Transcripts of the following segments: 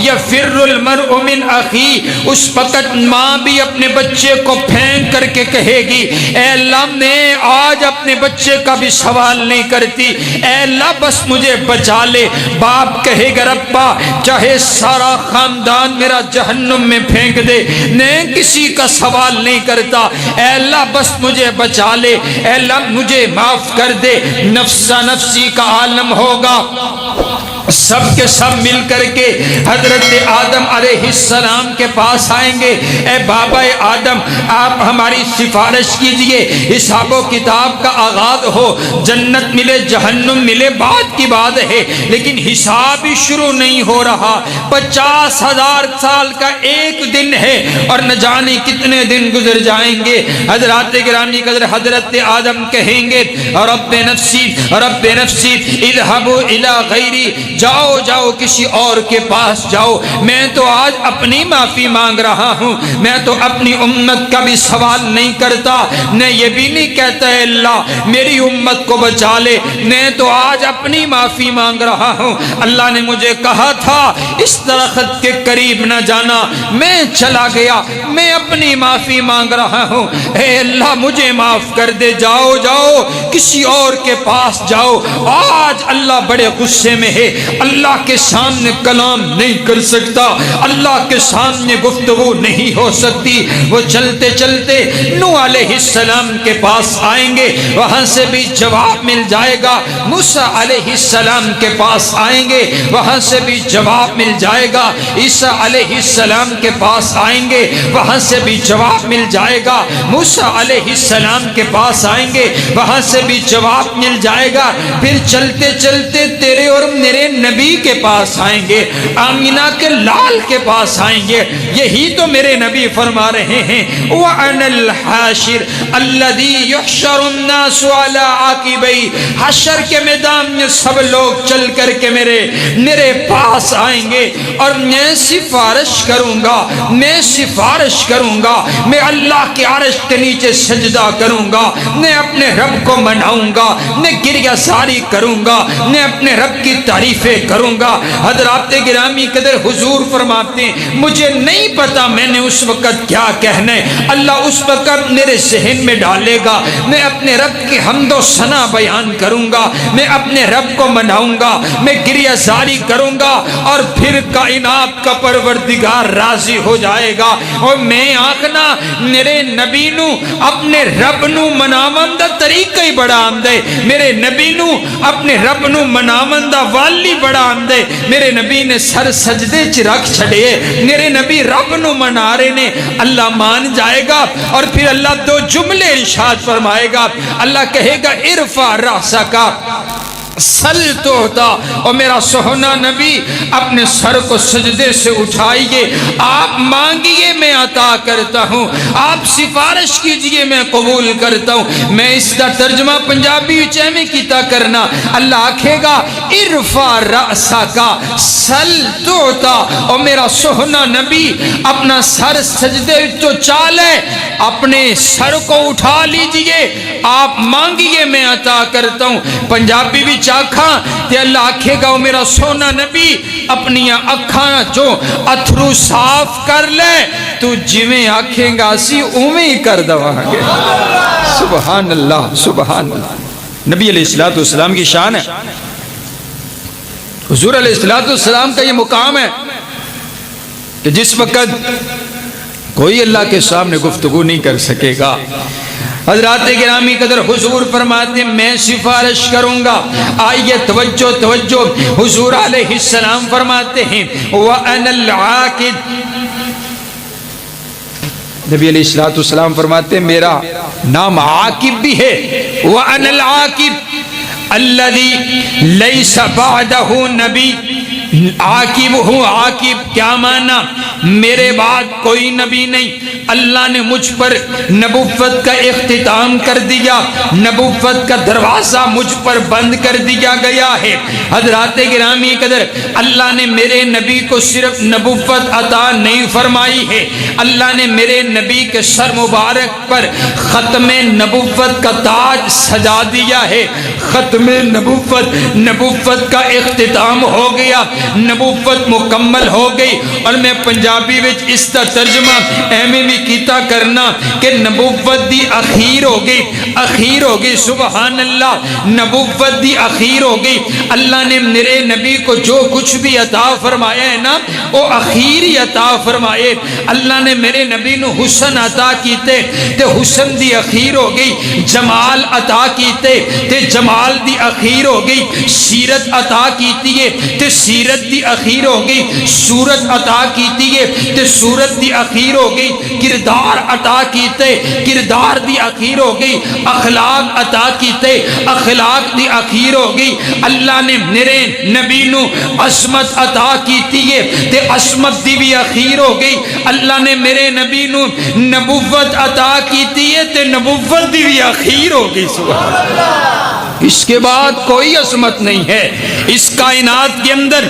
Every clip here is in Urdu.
یفر المرء من اخی، اس وقت ماں بھی اپنے بچے کو پھینک کر کے کہے گی اے اللہ میں آج اپنے بچے کا بھی سوال نہیں کرتی، اے اللہ بس مجھے بچا لے۔ باپ کہے گا ربا چاہے سارا خاندان میرا جہنم میں پھینک دے، میں کسی کا سوال نہیں کرتا، اے اللہ بس مجھے بچا لے، اے اللہ مجھے معاف کر دے۔ نفسا نفسی کا عالم ہوگا، سب کے سب مل کر کے حضرت آدم علیہ السلام کے پاس آئیں گے، اے بابا آدم آپ ہماری سفارش کیجئے، حساب و کتاب کا آغاز ہو، جنت ملے جہنم ملے بات کی بات ہے، لیکن حساب ہی شروع نہیں ہو رہا۔ 50,000 سال کا ایک دن ہے اور نہ جانے کتنے دن گزر جائیں گے۔ حضرات گرامی قدر حضرت آدم کہیں گے رب نفسی رب نفسی اذهبوا الی غیری، جاؤ جاؤ کسی اور کے پاس جاؤ، میں تو آج اپنی معافی مانگ رہا ہوں، میں تو اپنی امت کا بھی سوال نہیں کرتا، میں یہ بھی نہیں کہتا ہے اللہ میری امت کو بچا لے، میں تو آج اپنی معافی مانگ رہا ہوں۔ اللہ نے مجھے کہا تھا اس درخت کے قریب نہ جانا، میں چلا گیا، میں اپنی معافی مانگ رہا ہوں، اے اللہ مجھے معاف کر دے، جاؤ جاؤ کسی اور کے پاس جاؤ۔ آج اللہ بڑے غصے میں ہے، اللہ کے سامنے کلام نہیں کر سکتا، اللہ کے سامنے گفتگو نہیں ہو سکتی۔ وہ چلتے چلتے نوح علیہ السلام کے پاس آئیں گے، وہاں سے بھی جواب مل جائے گا۔ موسیٰ علیہ السلام کے پاس آئیں گے، وہاں سے بھی جواب مل جائے گا۔ عیسیٰ علیہ السلام کے پاس آئیں گے، وہاں سے بھی جواب مل جائے گا۔ موسیٰ علیہ السلام کے پاس آئیں گے، وہاں سے بھی جواب مل جائے گا۔ پھر چلتے چلتے تیرے اور میرے نبی کے پاس آئیں گے، آمینہ کے لال کے پاس آئیں گے۔ یہی تو میرے نبی فرما رہے ہیں وَأَنَا الْحَاشِرُ الَّذِي يُحْشَرُ النَّاسُ عَلَىٰ عَقِبَيْهِ، حشر کے میدان میں سب لوگ چل کر کے میرے پاس آئیں گے اور میں سفارش کروں گا، میں سفارش کروں گا، میں اللہ کے عرش کے نیچے سجدہ کروں گا، میں اپنے رب کو مناؤں گا، میں گریہ ساری کروں گا، میں اپنے رب کی تعریفیں کروں گا۔ حضرات گرامی قدر حضور فرماتے ہیں مجھے نہیں پتا میں نے اس وقت کیا کہنا ہے، اللہ اس وقت میرے ذہن میں ڈالے گا، میں اپنے رب کی حمد و ثنا بیان کروں گا، میں اپنے رب کو مناؤں گا، میں گریہ زاری کروں گا، اور پھر کائنات کا پروردگار راضی ہو جائے گا۔ اور میں آخنا میرے نبی نو اپنے رب نو مناون دا طریقہ ہی بڑا آمدے، میرے نبی نو اپنے رب نو مناون دا والی بڑا آمدے، میرے نبی نے سر سجدے چ رکھ چھڑے، میرے نبی رب نو منا رہے نے، اللہ مان جائے گا۔ اور پھر اللہ دو جملے ارشاد فرمائے گا، اللہ کہے گا ارفع رأسک سل تو ہوتا، اور میرا سہنا نبی اپنے سر کو سجدے سے اٹھائیے، آپ مانگیے میں عطا کرتا ہوں، آپ سفارش کیجئے میں قبول کرتا ہوں۔ میں اس کا ترجمہ پنجابی چیمے کیتا کرنا، اللہ آکھے گا ارفع رأسک سل تو ہوتا، اور میرا سہنا نبی اپنا سر سجدے تو چالے، اپنے سر کو اٹھا لیجئے، آپ مانگیے میں عطا کرتا ہوں۔ پنجابی بھی چاکھاں تے اللہ آکھے گا وہ میرا سونا نبی اپنی اکھاں جو اتھرو صاف کر لے، تو جویں آکھیں گا سی اویں ہی کر دوا گے۔ سبحان اللہ سبحان اللہ۔ نبی علیہ السلام کی شان ہے، حضور علیہ السلام کا یہ مقام ہے کہ جس وقت کوئی اللہ کے سامنے گفتگو نہیں کر سکے گا۔ حضرات گرامی قدر حضور فرماتے ہیں میں سفارش کروں گا۔ آئیے توجہ توجہ، حضور علیہ السلام فرماتے ہیں وَأَنَا الْعَاقِبُ، نبی علیہ السلام فرماتے ہیں میرا نام عاقب بھی ہے، وَأَنَا الْعَاقِبُ الَّذِي لَيْسَ بَعْدَهُ نَبِيٌّ، عاقب ہوں۔ عاقب کیا معنی؟ میرے بعد کوئی نبی نہیں، اللہ نے مجھ پر نبوت کا اختتام کر دیا، نبوت کا دروازہ مجھ پر بند کر دیا گیا ہے۔ حضرات گرامی قدر، اللہ نے میرے نبی کو صرف نبوت عطا نہیں فرمائی ہے، اللہ نے میرے نبی کے سر مبارک پر ختم نبوت کا تاج سجا دیا ہے۔ ختم نبوت کا اختتام ہو گیا، نبوت مکمل ہو گئی۔ اور میں پنجابی وچ اس کا ترجمہ ایویں بھی کیتا کرنا کہ نبوت دی اخیر ہو گئی، اخیر ہو گئی، سبحان اللہ، نبوت دی اخیر ہو گئی۔ اللہ نے میرے نبی کو جو کچھ بھی عطا فرمایا ہے نا، وہ اخیر ہی عطا فرمائے۔ اللہ نے میرے نبی نو حسن عطا کیتے تے حسن دی اخیر ہو گئی، جمال عطا کیتے تے جمال دی اخیر ہو گئی، سیرت عطا کیتی ہے تے سیرت دی اخیر ہو گئی، صورت عطا کیتی ہے تے صورت دی اخیر ہو گئی، کردار عطا کیتے کردار دی اخیر ہو گئی، اخلاق عطا کیتے اخلاق دی اخیر ہو گئی۔ اللہ نے میرے نبی نو عصمت عطا کیتی ہے تے عصمت دی بھی اخیر ہو گئی۔ اللہ نے میرے نبی نو نبوت عطا کیتی ہے تے نبوت دی بھی اخیر ہو گئی، سبحان اللہ۔ اس کے بعد کوئی عصمت نہیں ہے اس کائنات کے اندر،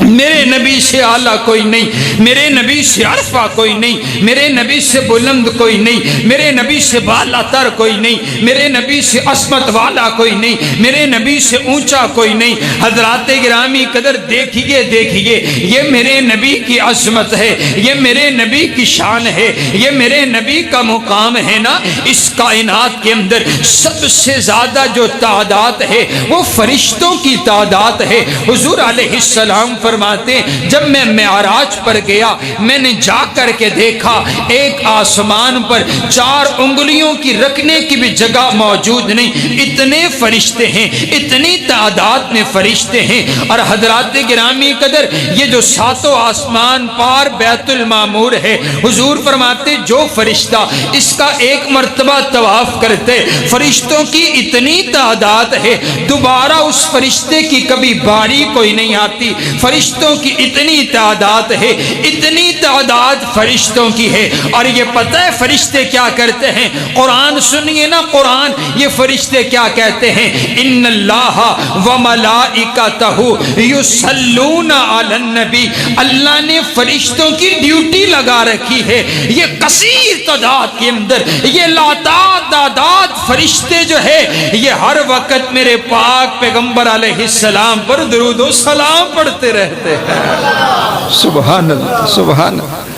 میرے نبی سے اعلیٰ کوئی نہیں، میرے نبی سے عرفہ کوئی نہیں، میرے نبی سے بلند کوئی نہیں، میرے نبی سے بالا تر کوئی نہیں، میرے نبی سے عصمت والا کوئی نہیں، میرے نبی سے اونچا کوئی نہیں۔ حضرات گرامی قدر، دیکھیے دیکھیے، یہ میرے نبی کی عظمت ہے، یہ میرے نبی کی شان ہے، یہ میرے نبی کا مقام ہے نا۔ اس کائنات کے اندر سب سے زیادہ جو تعداد ہے وہ فرشتوں کی تعداد ہے۔ حضور علیہ السلام فرماتے ہیں جب میں معراج پر گیا، میں نے جا کر کے دیکھا ایک آسمان پر 4 انگلیوں کی رکھنے کی بھی جگہ موجود نہیں، اتنے فرشتے ہیں، اتنی تعداد میں فرشتے ہیں۔ اور حضرات گرامی قدر، یہ جو 7 آسمان پار بیت المعمور ہے، حضور فرماتے جو فرشتہ اس کا ایک مرتبہ طواف کرتے، فرشتوں کی اتنی تعداد ہے دوبارہ اس فرشتے کی کبھی باری کوئی نہیں آتی۔ فرشتوں کی اتنی تعداد ہے، اتنی تعداد فرشتوں کی ہے۔ اور یہ پتہ ہے فرشتے کیا کرتے ہیں؟ قرآن سنیے نا، قرآن یہ فرشتے کیا کہتے ہیں؟ ان اللہ وملائکتہ یصلون علی النبی، اللہ نے فرشتوں کی ڈیوٹی لگا رکھی ہے۔ یہ کثیر تعداد کے اندر یہ لاتعداد فرشتے جو ہے یہ ہر وقت میرے پاک پیغمبر علیہ السلام پر درود و سلام پڑھتے رہتے ہیں۔ سبحان اللہ، سبحان اللہ،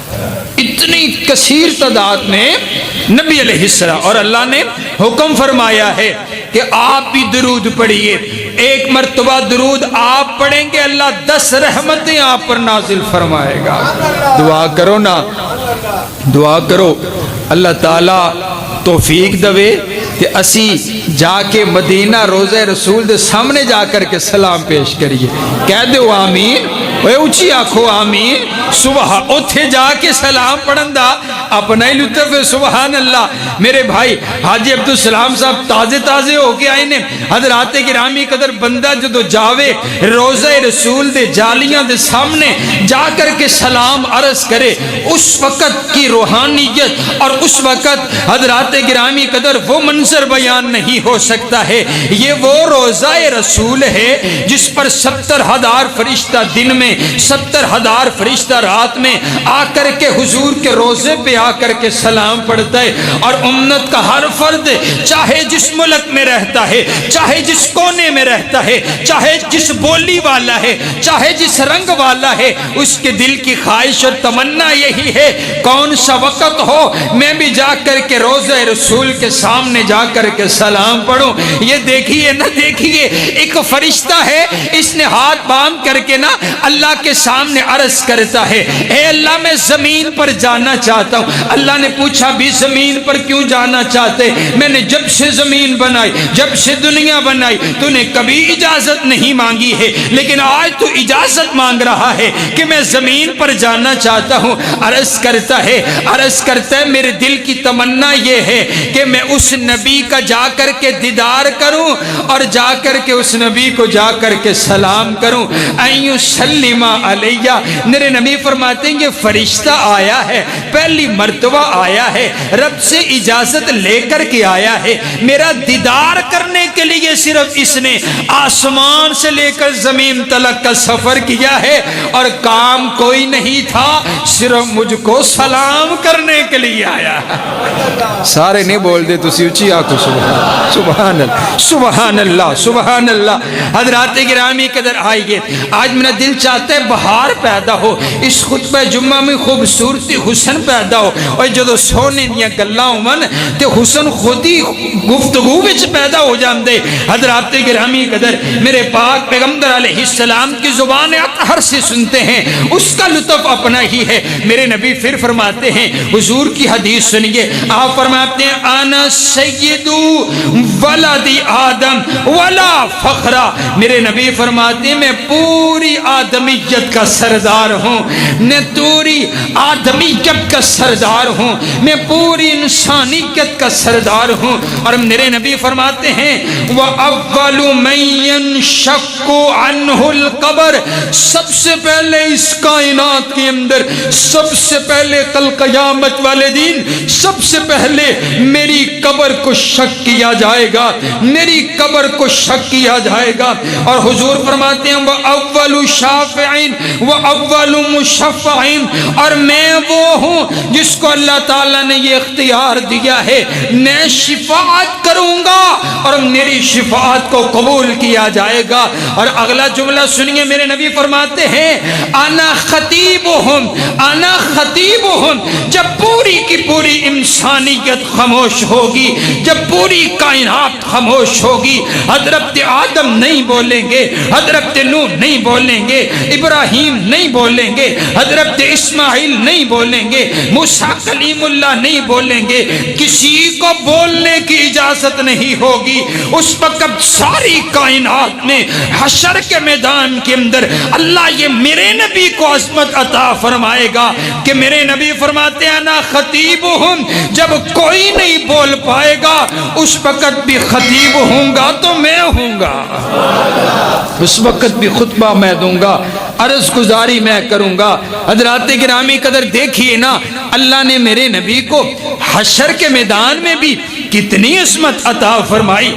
اتنی کثیر تعداد میں نبی علیہ السلام، اور اللہ نے حکم فرمایا ہے کہ آپ بھی درود پڑھیے۔ ایک مرتبہ درود آپ پڑھیں گے اللہ 10 رحمتیں آپ پر نازل فرمائے گا۔ دعا کرو نا، دعا کرو اللہ تعالیٰ توفیق دوے کہ اسی جا کے مدینہ روضہ رسول دے سامنے جا کر کے سلام پیش کریے۔ کہہ دو آمین، اے اونچی آنکھو آمین۔ صبح اتھے جا کے سلام پڑھن دا اپنا ہی لطف ہے، سبحان اللہ۔ میرے بھائی حاجی عبدالسلام صاحب تازے تازے ہو کے آئے نے۔ حضرات گرامی قدر، بندہ جدو جاوے روضہ رسول دے جالیاں دے سامنے جا کر کے سلام عرض کرے، اس وقت کی روحانیت اور اس وقت حضرات گرامی قدر وہ منظر بیان نہیں ہو سکتا ہے۔ یہ وہ روضہ رسول ہے جس پر 70,000 فرشتہ دن میں، 70,000 فرشتہ رات میں آ کر کے حضور کے روضے پہ آ کر کے سلام پڑھتا ہے۔ اور امت کا ہر فرد چاہے جس ملک میں رہتا ہے، چاہے جس کونے میں رہتا ہے، چاہے جس بولی والا ہے، چاہے جس رنگ والا ہے، اس کے دل کی خواہش اور تمنا یہی ہے کون سا وقت ہو میں بھی جا کر کے روضہ رسول کے سامنے جا کر کے سلام پڑھوں۔ یہ دیکھیے نہ، دیکھیے ایک فرشتہ ہے، اس نے ہاتھ باندھ کر کے نا اللہ کے سامنے عرض کرتا ہے، اے اللہ میں زمین پر جانا چاہتا ہوں۔ اللہ نے پوچھا بھی زمین پر کیوں جانا چاہتے؟ میں نے جب سے زمین بنائی، جب سے دنیا بنائی، تو نے کبھی اجازت نہیں مانگی ہے، لیکن آج تو اجازت مانگ رہا ہے کہ میں زمین پر جانا چاہتا ہوں۔ عرض کرتا ہے میرے دل کی تمنا یہ ہے کہ میں اس نبی کا جا کر کے دیدار کروں اور جا کر کے اس نبی کو جا کر کے سلام کروں. ایو سلم علیہ. میرے نبی فرماتے ہیں یہ فرشتہ آیا ہے, پہلی مرتبہ آیا ہے, رب سے اجازت لے کر کے آیا ہے, میرا دیدار کرنے کے لیے صرف اس نے آسمان سے لے کر زمین تلک کا سفر کیا ہے, اور کام کوئی نہیں تھا, صرف مجھ کو سلام کرنے کے لیے آیا. سارے نہیں بول دے تسی اچھی آنکھوں سبحان اللہ سبحان اللہ سبحان اللہ. حضرات گرامی قدر آئیے, آج میرا دل چاہتا ہے بہار پیدا ہو, اس خطبہ جمعہ میں خوبصورتی حسن پیدا ہو, اور جدو سونے دیا گلاں من تے حسن خود ہی گفتگو وچ پیدا ہو جاندے. حضرات گرامی قدر میرے پاک پیغمبر علیہ السلام کی زبان اطہر سے سنتے ہیں, اس کا لطف اپنا ہی ہے. میرے نبی پھر فرماتے ہیں, حضور کی حدیث سنیے, آپ فرماتے ہیں انا سید ولد آدم ولا فخرا. میرے نبی فرماتے ہیں میں پوری آدمیت کا سردار ہوں, میں پوری آدمیت کا سردار ہوں, میں پوری انسانیت کا سردار ہوں. اور میرے نبی فرماتے ہیں وَأَوَّلُ مَن يَنشَقُّ عَنْهُ الْقَبْرُ. سب سے پہلے اس کائنات کے اندر, سب سے پہلے کل قیامت والے دن, سب سے پہلے میری قبر کو شق کیا جائے گا, میری قبر کو شق کیا جائے گا. اور حضور فرماتے ہیں وَأَوَّلُ شَافِعٍ وَأَوَّلُ مُشَفَّعٍ. اور میں وہ ہوں جس کو اللہ تعالیٰ نے یہ اختیار دیا ہے, میں شفاعت کروں گا اور میری شفاعت کو قبول کیا جائے گا. اور اگلا جملہ سنیے, میرے نبی فرماتے ہیں انا خطیبہم انا خطیبہم. جب پوری کی پوری انسانیت خاموش ہوگی, جب پوری کائنات خاموش ہوگی, حضرت آدم نہیں بولیں گے, حضرت نوح نہیں بولیں گے, ابراہیم نہیں بولیں گے, حضرت اسماعیل نہیں بولیں گے, موسیٰ کلیم اللہ نہیں بولیں گے, کسی کو بولنے کی اجازت نہیں ہوگی. اس وقت ساری کائنات میں حشر کے میدان کے اندر اللہ یہ میرے نبی کو عظمت عطا فرمائے گا کہ میرے نبی فرماتے ہیں انا خطیبہم. جب کوئی نہیں بول پائے گا اس وقت بھی خطیب ہوں گا تو میں ہوں گا, اس وقت بھی خطبہ میں دوں گا, عرض گزاری میں کروں گا. حضرات گرامی قدر دیکھیے نا, اللہ نے میرے نبی کو حشر کے میدان میں بھی کتنی عظمت عطا فرمائی.